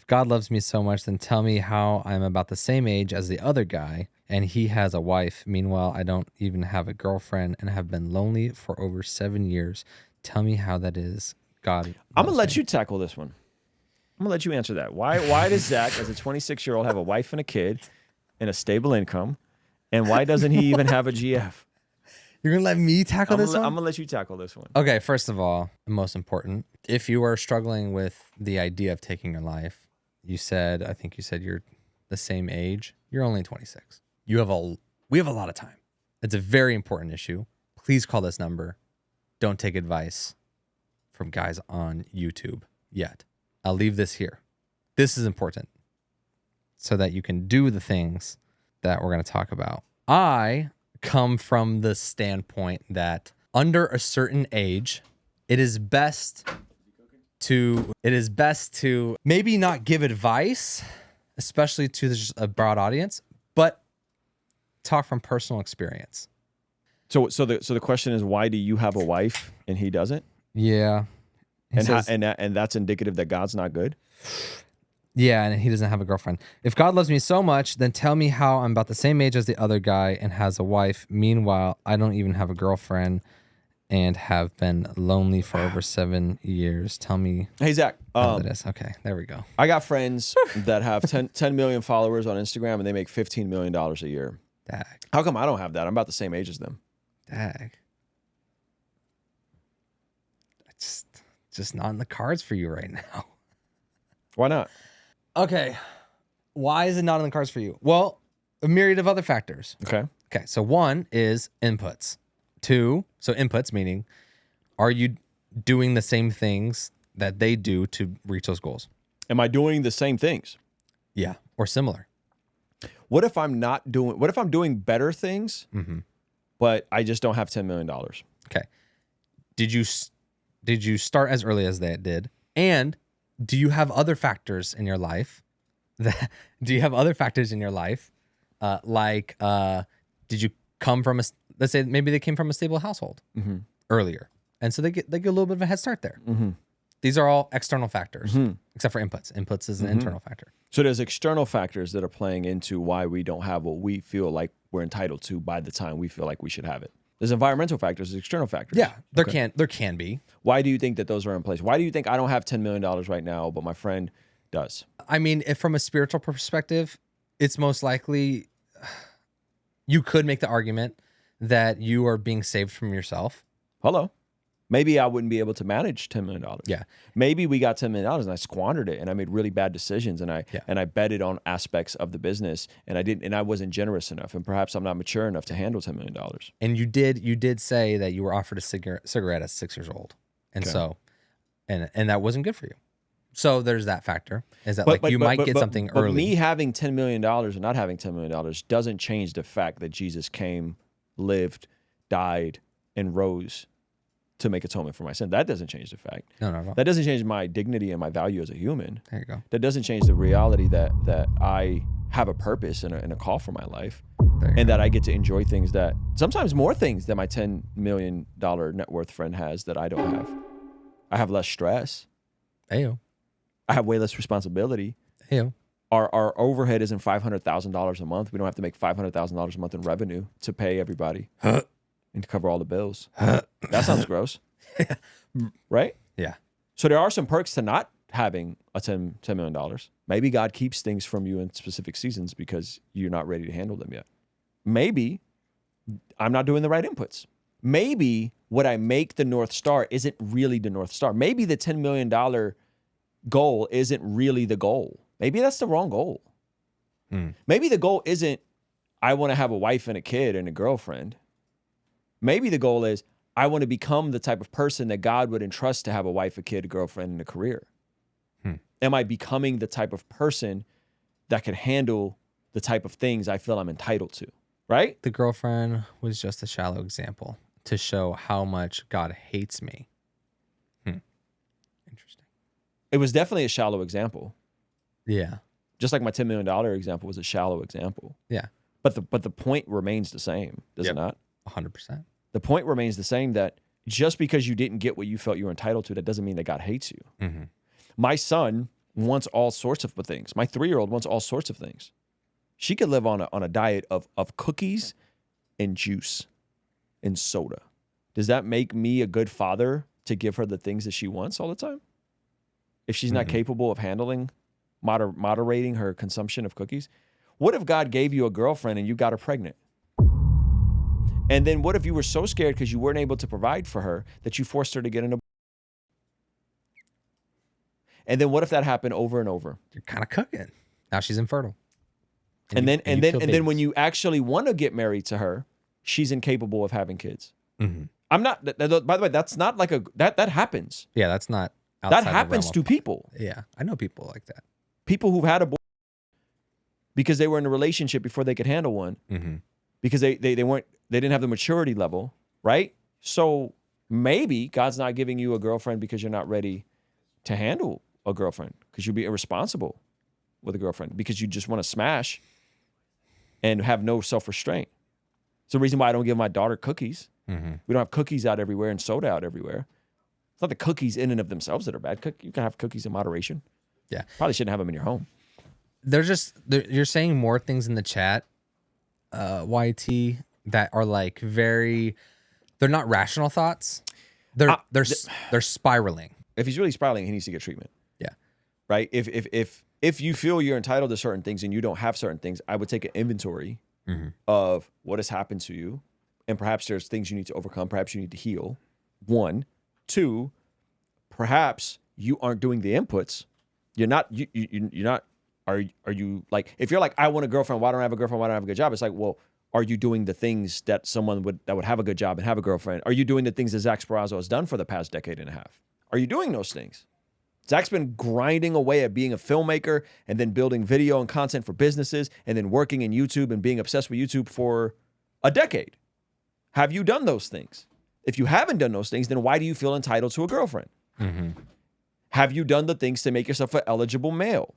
If God loves me so much, then tell me how I'm about the same age as the other guy and he has a wife. Meanwhile, I don't even have a girlfriend and have been lonely for over 7 years. Tell me how that is. God. I'm gonna let you tackle this one. I'm gonna let you answer that. Why does Zach, as a 26-year-old, have a wife and a kid and a stable income, and why doesn't he even have a GF? You're gonna let me tackle this one? I'm gonna let you tackle this one. Okay, first of all, most important, if you are struggling with the idea of taking your life, I think you said you're the same age. You're only 26. We have a lot of time. It's a very important issue. Please call this number. Don't take advice from guys on YouTube yet. I'll leave this here. This is important so that you can do the things that we're going to talk about. I come from the standpoint that under a certain age, it is best to maybe not give advice, especially to a broad audience, but talk from personal experience. So the question is, why do you have a wife and he doesn't? Yeah. And that's indicative that God's not good? Yeah, and he doesn't have a girlfriend. If God loves me so much, then tell me how I'm about the same age as the other guy and has a wife. Meanwhile, I don't even have a girlfriend and have been lonely for over 7 years. Tell me. Hey, Zach. How that is. Okay, there we go. I got friends that have 10 million followers on Instagram and they make $15 million a year. Dag. How come I don't have that? I'm about the same age as them. Dag. It's just not in the cards for you right now. Why not? Okay. Why is it not in the cards for you? Well, a myriad of other factors. Okay. So one is inputs. Two, so inputs meaning, are you doing the same things that they do to reach those goals? Am I doing the same things? Yeah, or similar. What if I'm doing better things, but I just don't have $10 million? Okay. Did you start as early as they did? And do you have other factors in your life like did you come from let's say maybe they came from a stable household earlier, and so they get a little bit of a head start there. These are all external factors, except for inputs. Inputs is an internal factor. So there's external factors that are playing into why we don't have what we feel like we're entitled to by the time we feel like we should have it. There's environmental factors, there's external factors. Yeah, there can be. Why do you think that those are in place? Why do you think I don't have $10 million right now, but my friend does? I mean, if from a spiritual perspective, it's most likely you could make the argument that you are being saved from yourself. Hello. Maybe I wouldn't be able to manage $10 million. Yeah. Maybe we got $10 million and I squandered it and I made really bad decisions and I betted on aspects of the business and I wasn't generous enough and perhaps I'm not mature enough to handle $10 million. And you did say that you were offered a cigarette at 6 years old. And so and that wasn't good for you. So there's that factor. Is that you might get something early. But me having $10 million and not having $10 million doesn't change the fact that Jesus came, lived, died, and rose to make atonement for my sin. That doesn't change the fact. No. That doesn't change my dignity and my value as a human. There you go. That doesn't change the reality that I have a purpose and a call for my life, and that I get to enjoy things that sometimes more things that my $10 million net worth friend has that I don't have. I have less stress. Ayo. I have way less responsibility. Ayo. Our overhead isn't $500,000 a month. We don't have to make $500,000 a month in revenue to pay everybody. And to cover all the bills. That sounds gross. Right? Yeah. So there are some perks to not having a $10 million. Maybe God keeps things from you in specific seasons because you're not ready to handle them yet. Maybe I'm not doing the right inputs. Maybe what I make the North Star isn't really the North Star. Maybe the $10 million goal isn't really the goal. Maybe that's the wrong goal. Maybe the goal isn't, I want to have a wife and a kid and a girlfriend. Maybe the goal is, I want to become the type of person that God would entrust to have a wife, a kid, a girlfriend, and a career. Am I becoming the type of person that can handle the type of things I feel I'm entitled to? Right? The girlfriend was just a shallow example to show how much God hates me. Interesting. It was definitely a shallow example. Yeah. Just like my $10 million example was a shallow example. Yeah. But the point remains the same, does it not? 100%. The point remains the same, that just because you didn't get what you felt you were entitled to, that doesn't mean that God hates you. My son wants all sorts of things. My 3-year-old wants all sorts of things. She could live on a diet of cookies and juice and soda. Does that make me a good father to give her the things that she wants all the time? If she's not capable of handling, moderating her consumption of cookies? What if God gave you a girlfriend and you got her pregnant? And then what if you were so scared because you weren't able to provide for her that you forced her to get an abortion? And then what if that happened over and over? You're kind of cooking. Now she's infertile. And then when you actually want to get married to her, she's incapable of having kids. I'm not. By the way, that's not like that happens. Yeah, that's not. That happens to people. Yeah, I know people like that. People who've had abortion because they were in a relationship before they could handle one, because they didn't have the maturity level, right? So maybe God's not giving you a girlfriend because you're not ready to handle a girlfriend, because you'll be irresponsible with a girlfriend because you just want to smash and have no self-restraint. It's the reason why I don't give my daughter cookies. We don't have cookies out everywhere and soda out everywhere. It's not the cookies in and of themselves that are bad. You can have cookies in moderation. Yeah. Probably shouldn't have them in your home. You're saying more things in the chat, YT, that are like they're not rational thoughts. They're spiraling. If he's really spiraling, he needs to get treatment. Yeah. Right? If you feel you're entitled to certain things and you don't have certain things, I would take an inventory of what has happened to you. And perhaps there's things you need to overcome. Perhaps you need to heal. 1. 2, perhaps you aren't doing the inputs. You're not, are you like, if you're like, I want a girlfriend, why don't I have a girlfriend? Why don't I have a good job? It's like, well, are you doing the things that someone would have a good job and have a girlfriend? Are you doing the things that Zach Sparazzo has done for the past decade and a half? Are you doing those things? Zach's been grinding away at being a filmmaker and then building video and content for businesses and then working in YouTube and being obsessed with YouTube for a decade. Have you done those things? If you haven't done those things, then why do you feel entitled to a girlfriend? Have you done the things to make yourself an eligible male?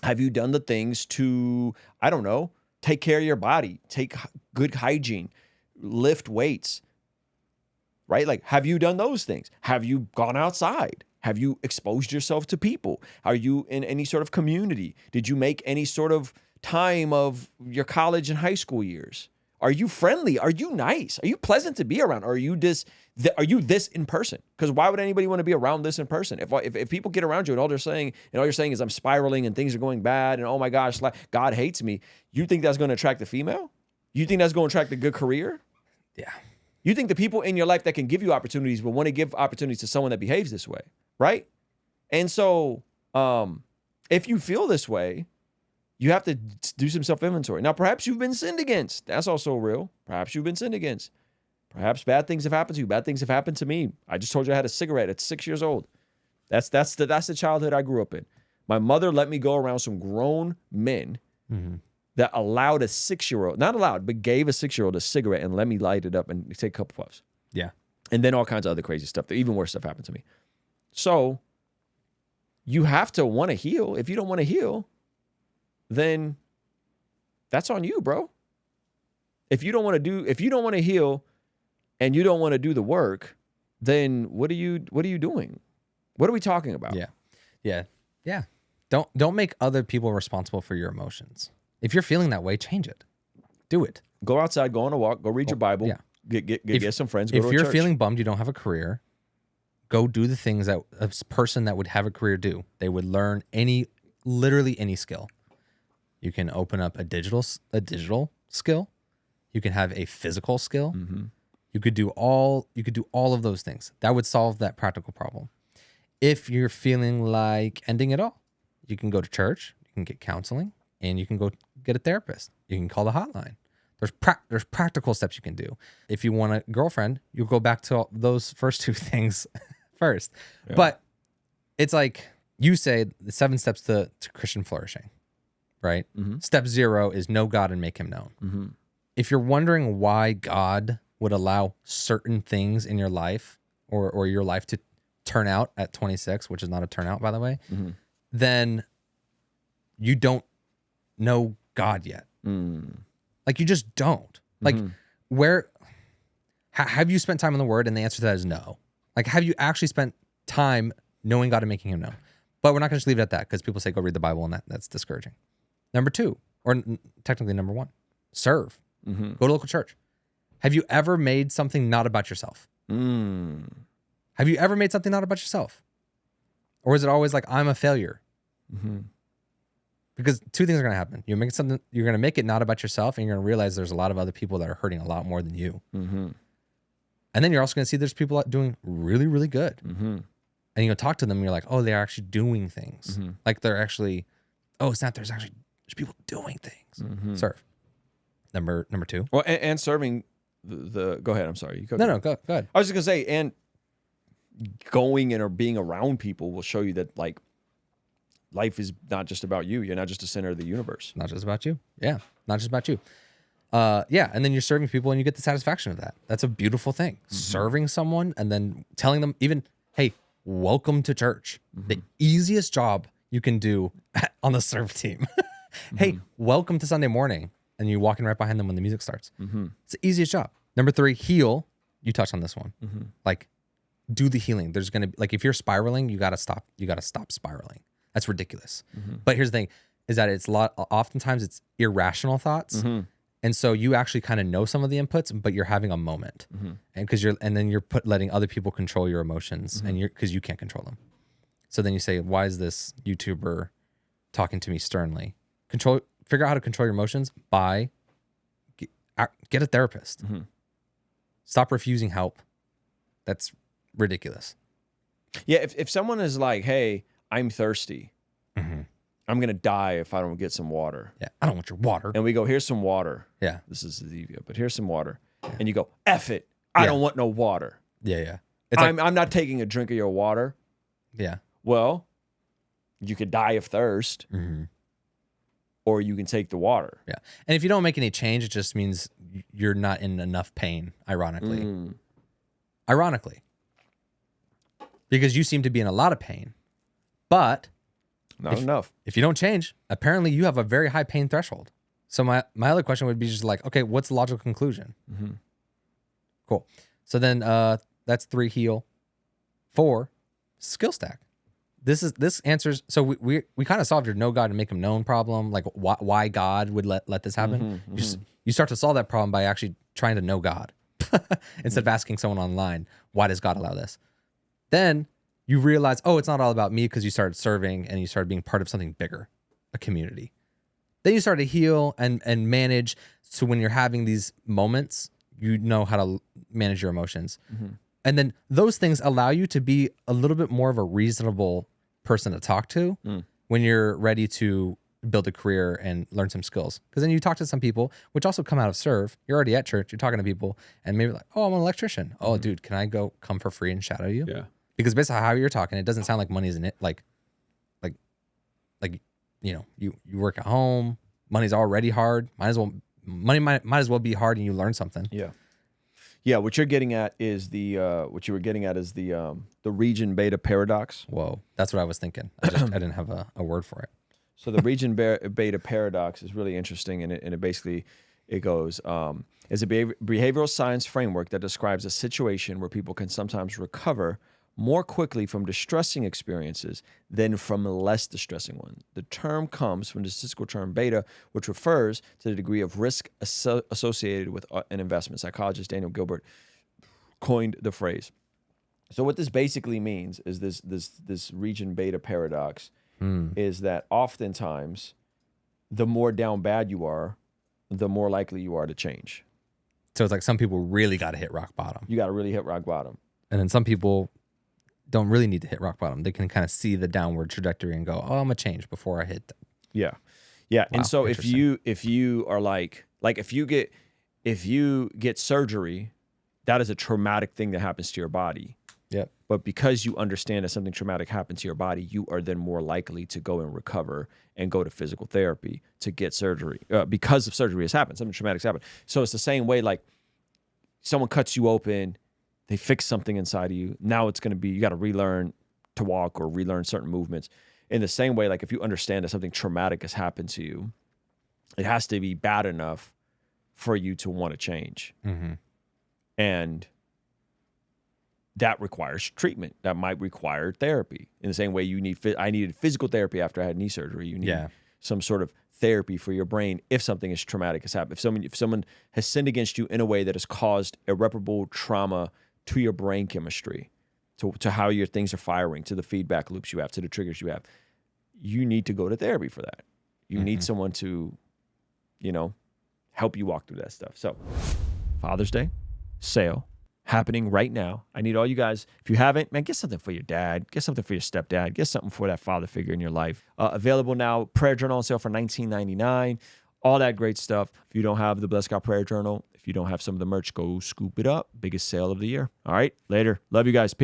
Have you done the things to, I don't know, take care of your body, take good hygiene, lift weights, right? Like, have you done those things? Have you gone outside? Have you exposed yourself to people? Are you in any sort of community? Did you make any sort of time of your college and high school years? Are you friendly? Are you nice? Are you pleasant to be around? Are you this in person? Because why would anybody want to be around this in person? If people get around you and all you're saying is I'm spiraling and things are going bad and oh my gosh, God hates me. You think that's going to attract the female? You think that's going to attract a good career? Yeah. You think the people in your life that can give you opportunities will want to give opportunities to someone that behaves this way, right? And so if you feel this way, you have to do some self-inventory. Now, perhaps you've been sinned against. That's also real. Perhaps you've been sinned against. Perhaps bad things have happened to you. Bad things have happened to me. I just told you I had a cigarette at 6 years old. That's the childhood I grew up in. My mother let me go around some grown men that allowed a 6-year-old, not allowed, but gave a 6-year-old a cigarette and let me light it up and take a couple puffs. Yeah. And then all kinds of other crazy stuff. Even worse stuff happened to me. So you have to want to heal. If you don't want to heal, then that's on you, bro. If you don't want to heal and you don't want to do the work, then what are you doing? What are we talking about? Yeah. Don't make other people responsible for your emotions. If you're feeling that way, change it. Do it. Go outside, go on a walk, go read your Bible, get some friends, go to a church. If you're feeling bummed you don't have a career, go do the things that a person that would have a career do. They would learn literally any skill. You can open up a digital skill. You can have a physical skill. You could do all of those things. That would solve that practical problem. If you're feeling like ending it all, you can go to church, you can get counseling, and you can go get a therapist. You can call the hotline. There's practical steps you can do. If you want a girlfriend, you go back to those first 2 things first. Yeah. But it's like you say the 7 steps to Christian flourishing. Right? Step 0 is know God and make him known. If you're wondering why God would allow certain things in your life or your life to turn out at 26, which is not a turnout, by the way, then you don't know God yet. Like you just don't. Like have you spent time in the Word? And the answer to that is no. Like have you actually spent time knowing God and making him known? But we're not going to just leave it at that because people say go read the Bible and that's discouraging. Number 2, or technically number 1, serve. Mm-hmm. Go to local church. Have you ever made something not about yourself? Have you ever made something not about yourself? Or is it always like, I'm a failure? Mm-hmm. Because 2 things are going to happen. You're going to make it not about yourself, and you're going to realize there's a lot of other people that are hurting a lot more than you. Mm-hmm. And then you're also going to see there's people doing really, really good. Mm-hmm. And you go talk to them and you're like, oh, they're actually doing things. Mm-hmm. Like they're actually, it's not, there's people doing things. Mm-hmm. Serve. Number 2. Well, and serving the go ahead. I'm sorry. You No, go ahead. I was just going to say, and going and or being around people will show you that like life is not just about you. You're not just the center of the universe. Not just about you. Yeah. Not just about you. Yeah. And then you're serving people and you get the satisfaction of that. That's a beautiful thing. Mm-hmm. Serving someone and then telling them even, hey, welcome to church. Mm-hmm. The easiest job you can do on the serve team. Hey, welcome to Sunday morning. And you're walking right behind them when the music starts. Mm-hmm. It's the easiest job. Number 3, heal. You touched on this one. Mm-hmm. Like, do the healing. There's going to be, like, if you're spiraling, you got to stop. You got to stop spiraling. That's ridiculous. Mm-hmm. But here's the thing is that oftentimes it's irrational thoughts. Mm-hmm. And so you actually kind of know some of the inputs, but you're having a moment. Mm-hmm. And then you're letting other people control your emotions mm-hmm. and because you can't control them. So then you say, why is this YouTuber talking to me sternly? Figure out how to control your emotions by get a therapist. Mm-hmm. Stop refusing help. That's ridiculous. Yeah, if someone is like, hey, I'm thirsty. Mm-hmm. I'm going to die if I don't get some water. Yeah, I don't want your water. And we go, here's some water. Yeah. This is Zevia, but here's some water. Yeah. And you go, F it. I don't want no water. Yeah. I'm not taking a drink of your water. Yeah. Well, you could die of thirst. Mm-hmm. Or you can take the water. Yeah. And if you don't make any change, it just means you're not in enough pain, ironically. Ironically. Because you seem to be in a lot of pain. But not enough. If you don't change, apparently you have a very high pain threshold. So my other question would be just like, okay, what's the logical conclusion? Mm-hmm. Cool. So then that's 3, heal. 4, skill stack. This answers. So we kind of solved your no God and make him known problem. Like why God would let this happen. Mm-hmm, you start to solve that problem by actually trying to know God instead of asking someone online, why does God allow this? Then you realize, it's not all about me because you started serving and you started being part of something bigger, a community. Then you start to heal and manage. So when you're having these moments, you know how to manage your emotions. Mm-hmm. And then those things allow you to be a little bit more of a reasonable person to talk to when you're ready to build a career and learn some skills. Because then you talk to some people, which also come out of serve. You're already at church. You're talking to people and maybe like, I'm an electrician. Mm-hmm. Oh, dude, can I come for free and shadow you? Yeah. Because based on how you're talking, it doesn't sound like money's in it. Like, you work at home. Money's already hard. Money might as well be hard and you learn something. Yeah. Yeah, what you're getting at is the region beta paradox. Whoa, that's what I was thinking. I didn't have a word for it. So the region beta paradox is really interesting, and it basically goes it's a behavioral science framework that describes a situation where people can sometimes recover more quickly from distressing experiences than from less distressing ones. The term comes from the statistical term beta, which refers to the degree of risk associated with an investment. Psychologist Daniel Gilbert coined the phrase. So what this basically means is this region beta paradox is that oftentimes the more down bad you are, the more likely you are to change. So it's like some people really got to hit rock bottom. You got to really hit rock bottom. And then some people don't really need to hit rock bottom. They can kind of see the downward trajectory and go, I'm gonna change before I hit. Yeah. Wow, and so if you are if you get surgery, that is a traumatic thing that happens to your body. Yep. But because you understand that something traumatic happened to your body, you are then more likely to go and recover and go to physical therapy to get surgery because of surgery has happened. Something traumatic has happened. So it's the same way, like someone cuts you open, they fix something inside of you. Now it's going to be, you got to relearn to walk or relearn certain movements. In the same way, like if you understand that something traumatic has happened to you, it has to be bad enough for you to want to change. Mm-hmm. And that requires treatment. That might require therapy. In the same way I needed physical therapy after I had knee surgery. You need some sort of therapy for your brain if something is traumatic has happened. If someone has sinned against you in a way that has caused irreparable trauma to your brain chemistry, to how your things are firing, to the feedback loops you have, to the triggers you have, you need to go to therapy for that. You need someone to, help you walk through that stuff. So Father's Day sale happening right now. I need all you guys, if you haven't, man, get something for your dad, get something for your stepdad, get something for that father figure in your life. Available now, prayer journal on sale for $19.99, all that great stuff. If you don't have the Blessed God prayer journal, if you don't have some of the merch, go scoop it up. Biggest sale of the year. All right, later. Love you guys. Peace.